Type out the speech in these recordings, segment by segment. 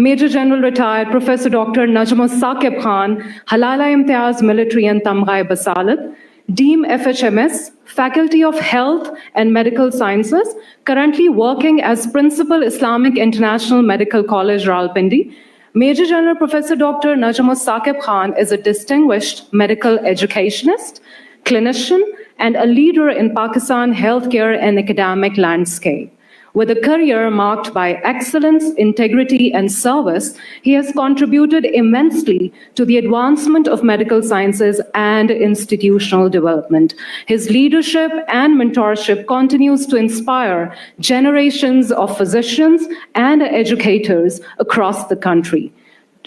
Major General Retired Professor Dr. Najm Saqib Khan, Halala Imtiaz Military and Tamgha Basalat, Dean FHMS, Faculty of Health and Medical Sciences, currently working as Principal Islamic International Medical College, Rawalpindi. Major General Professor Dr. Najm Saqib Khan is a distinguished medical educationist, clinician, and a leader in Pakistan healthcare and academic landscape. With a career marked by excellence, integrity, and service, he has contributed immensely to the advancement of medical sciences and institutional development. His leadership and mentorship continues to inspire generations of physicians and educators across the country.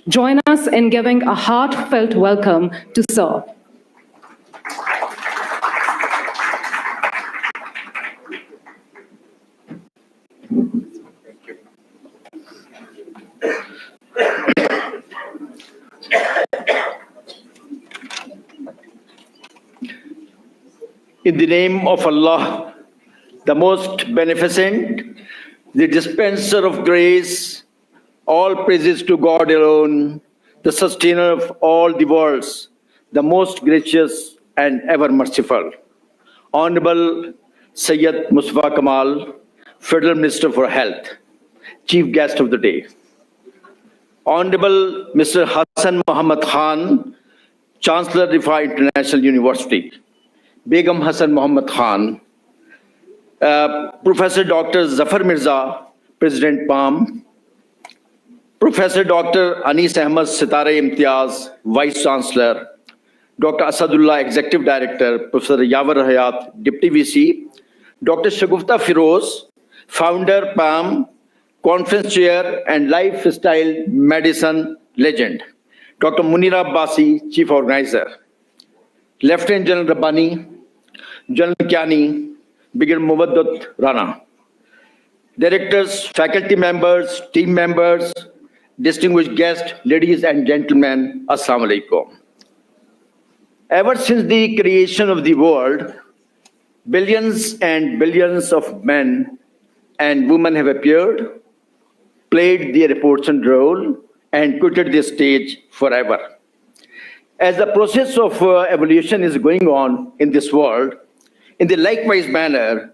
Join us in giving a heartfelt welcome to Sir. In the name of Allah, the most beneficent, the dispenser of grace, all praises to God alone, the sustainer of all the worlds, the most gracious and ever merciful. Honorable Sayyid Mustafa Kamal, Federal Minister for Health, Chief Guest of the Day. Honorable Mr. Hassan Muhammad Khan, Chancellor Rifa International University. Begum Hassan Muhammad Khan, Professor Dr. Zafar Mirza, President PAM, Professor Dr. Anis Ahmad Sitare Imtiaz, Vice Chancellor, Dr. Asadullah, Executive Director, Professor Yawar Hayat, Deputy VC, Dr. Shagufta Firoz, Founder PAM, Conference Chair and Lifestyle Medicine Legend, Dr. Munira Abbasi, Chief Organizer, Lieutenant General Rabbani, General Kiani, Brigadier Muwaddat Rana, Directors, faculty members, team members, distinguished guests, ladies and gentlemen, Assalamu alaikum. Ever since the creation of the world, billions and billions of men and women have appeared, played their important role, and quitted the stage forever. As the process of evolution is going on in this world, in the likewise manner,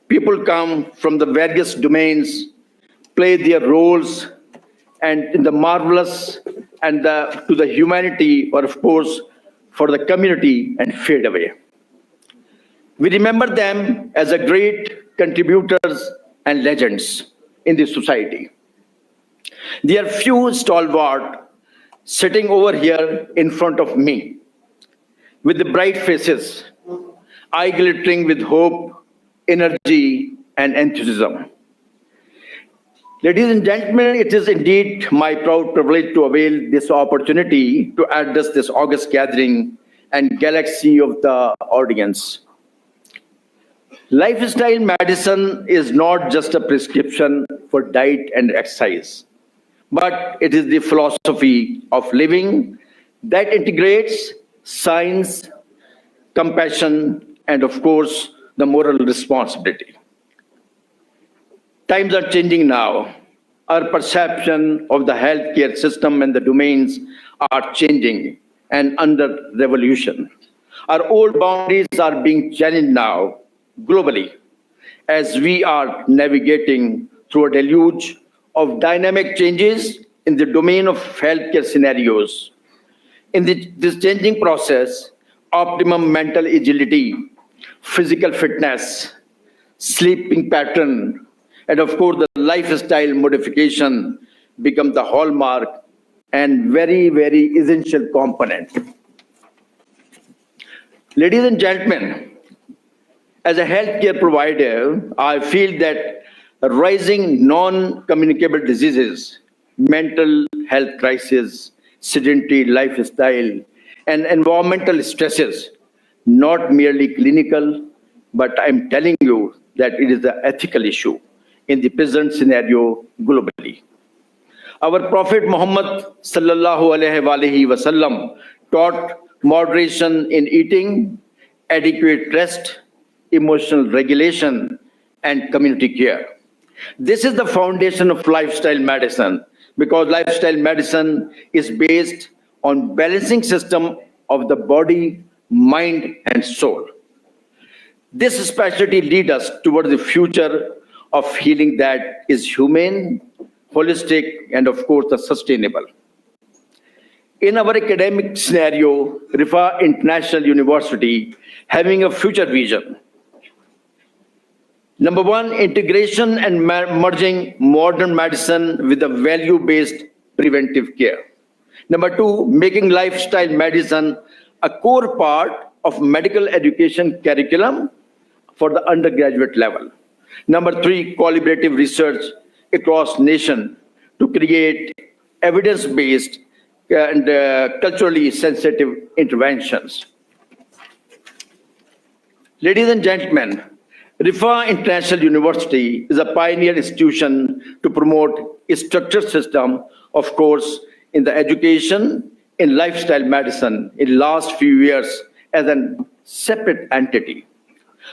people come from the various domains, play their roles, and in the marvelous and to the humanity, or of course, for the community, and fade away. We remember them as a great contributors and legends in the society. There are few stalwart sitting over here in front of me with the bright faces, eye glittering with hope, energy, and enthusiasm. Ladies and gentlemen, it is indeed my proud privilege to avail this opportunity to address this august gathering and galaxy of the audience. Lifestyle medicine is not just a prescription for diet and exercise, but it is the philosophy of living that integrates science, compassion, and of course, the moral responsibility. Times are changing now. Our perception of the healthcare system and the domains are changing and under revolution. Our old boundaries are being challenged now globally as we are navigating through a deluge of dynamic changes in the domain of healthcare scenarios. In this changing process, optimum mental agility, physical fitness, sleeping pattern, and of course the lifestyle modification become the hallmark and very, very essential component. Ladies and gentlemen, as a healthcare provider, I feel that rising non-communicable diseases, mental health crisis, sedentary lifestyle, and environmental stresses, not merely clinical, but I'm telling you that it is an ethical issue in the present scenario globally. Our Prophet Muhammad sallallahu alaihi wasallam taught moderation in eating, adequate rest, emotional regulation, and community care. This is the foundation of lifestyle medicine, because lifestyle medicine is based on balancing system of the body, mind, and soul. This specialty leads us towards the future of healing that is humane, holistic, and of course, the sustainable. In our academic scenario, Rifa International University having a future vision. Number one, integration and merging modern medicine with a value-based preventive care. Number two, making lifestyle medicine a core part of medical education curriculum for the undergraduate level. Number three, collaborative research across nation to create evidence-based and culturally sensitive interventions. Ladies and gentlemen, Rifa International University is a pioneer institution to promote a structured system, of course, in the education in lifestyle medicine in last few years as a separate entity.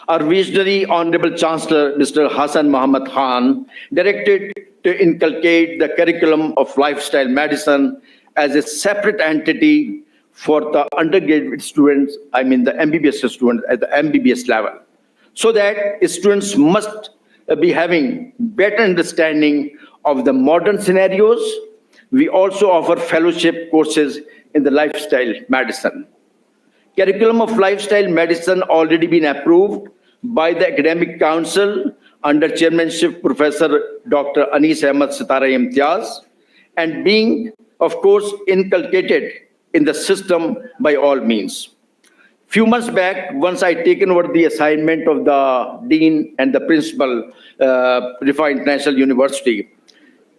Our visionary Honorable Chancellor, Mr. Hassan Muhammad Khan, directed to inculcate the curriculum of lifestyle medicine as a separate entity for the undergraduate students, I mean the MBBS students at the MBBS level, so that students must be having better understanding of the modern scenarios. We also offer fellowship courses in the lifestyle medicine. Curriculum of lifestyle medicine already been approved by the Academic Council under chairmanship Professor Dr. Anis Ahmed Sitare Imtiaz, and being, of course, inculcated in the system by all means. Few months back, once I taken over the assignment of the Dean and the Principal, Rifa International University,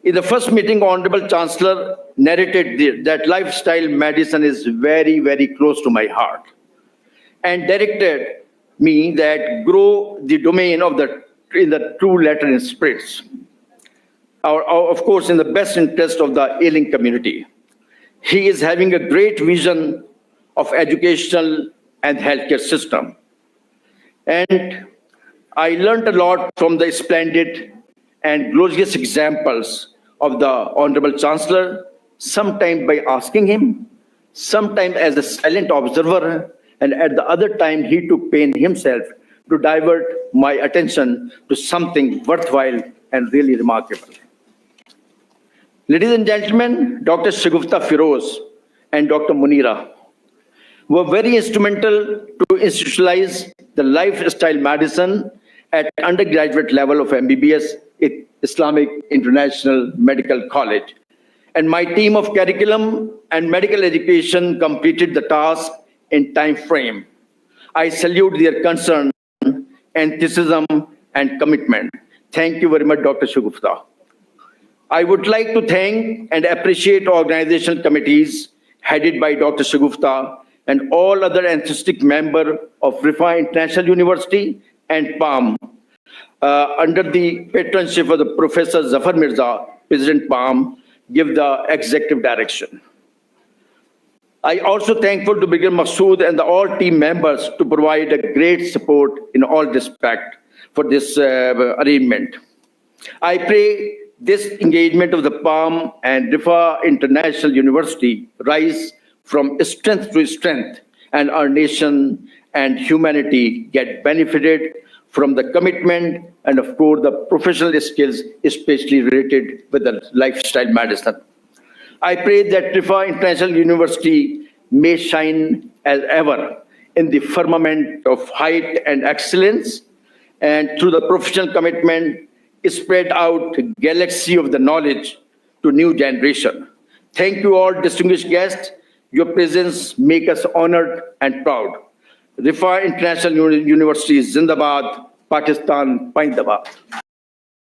in the first meeting, Honorable Chancellor narrated that lifestyle medicine is very, very close to my heart, and directed me that grow the domain of in the true letter and spirits, of course, in the best interest of the ailing community. He is having a great vision of educational and healthcare system. And I learned a lot from the splendid and glorious examples of the Honorable Chancellor, sometimes by asking him, sometimes as a silent observer, and at the other time he took pain himself to divert my attention to something worthwhile and really remarkable. Ladies and gentlemen, Dr. Shagufta Firoz and Dr. Munira were very instrumental to institutionalize the lifestyle medicine at undergraduate level of MBBS at Islamic International Medical College. And my team of curriculum and medical education completed the task in time frame. I salute their concern, enthusiasm, and commitment. Thank you very much, Dr. Shagufta. I would like to thank and appreciate organizational committees headed by Dr. Shagufta and all other enthusiastic members of Rifa International University and PALM under the patronship of the Professor Zafar Mirza, President PALM, give the executive direction. I also thankful to Brigadier Masood and all team members to provide a great support in all respect for this arrangement. I pray this engagement of the PALM and Rifa International University rise from strength to strength, and our nation and humanity get benefited from the commitment and, of course, the professional skills, especially related with the lifestyle medicine. I pray that Rifa International University may shine as ever in the firmament of height and excellence, and through the professional commitment, spread out galaxy of the knowledge to new generation. Thank you all, distinguished guests. Your presence make us honored and proud. Rifa International University Zindabad, Pakistan, Paindabad.